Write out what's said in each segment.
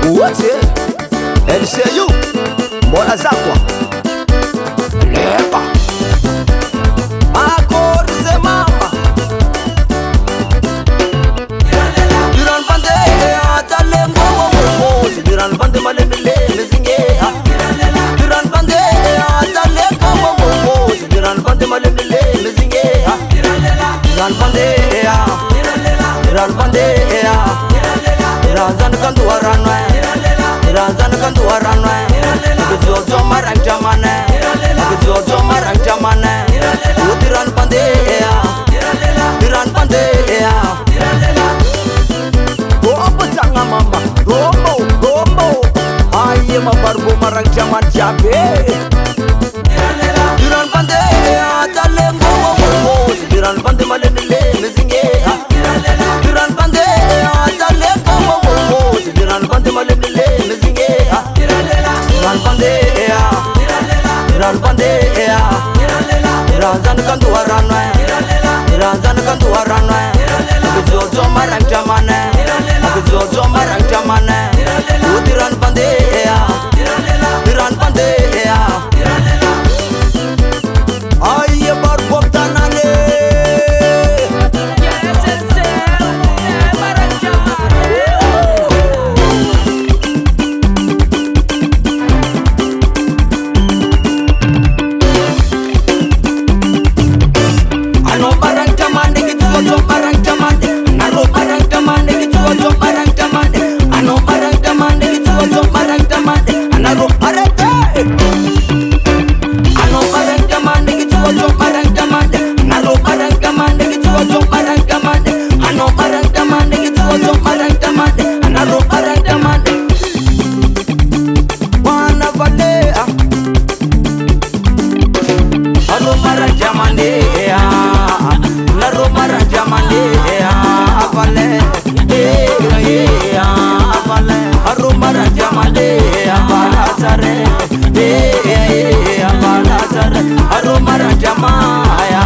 wote LCU mbona zakwa leba akorize mama Diran bande atalengo wowozi Diran bande malemile mezinge Diran bande atalengo wowozi Diran bande malemile mezinge Diran bande Diran bande Diran kandu waranwa Diran kandu waranwa Bizozo marang jamane Bizozo marang jamane Diran bande Diran bande Rombo tanga mama Rombo Aye mabarbo marang jaman jabe Diran bande atalengo wowozi Diran bande malemile mezinge Diran bande atalengo wowozi Diran bande malemile mezinge Diran bande Diran bande Diran kandu waranwa Diran kandu waranwa Bizozo marang jamane Bizozo marang jamane Diran bande Diran bande Aye barbo tanane Ano barang jamane Bizozo marang jamane Naro barang jamane Bizozo marang jamane Ano barang jamane Bizozo marang jamane Naro arete Ano barang jamane Bizozo marang jamane Naro barang jamane Bizozo marang jamane Ano barang jamane Bizozo marang jamane Naro barang jamane Wana valea Ano barang jamane Naro barang jamane Avale Avale Ano barang jamane Avala sare Avala sare Ano barang jamaya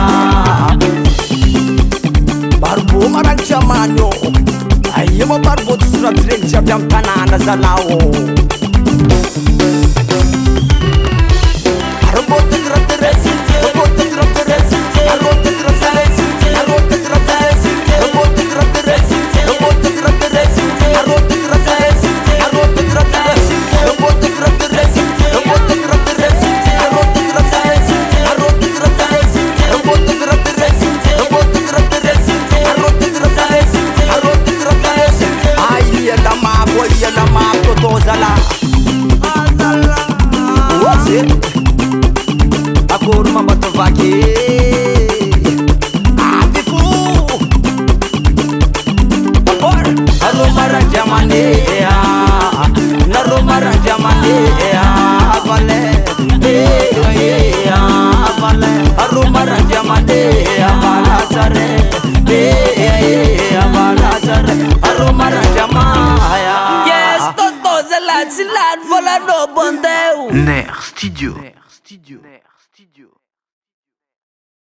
Barbo marang jamano Aye mo barbo surat ring jam tanana zalao Arbo tizrat res Arbo tizrat res Arbo tizrat res Arbo tizrat res Arbo tizrat res Arbo tizrat res Arbo tizrat res Arbo tizrat res Arbo tizrat res Arbo tizrat res Arbo tizrat res Arbo tizrat res Arbo tizrat res Arbo tizrat res Arbo tizrat res Arbo tizrat res Aye la ma totozala Azala What's it? Akor mama to vaki Abifu Akor Aro marang jamane Naro marang jamane Avale Avale Aro marang jamane Avala sare Avala sare Aro marang jamaya Yes, totozala silan vola no bondeu Ner Studio.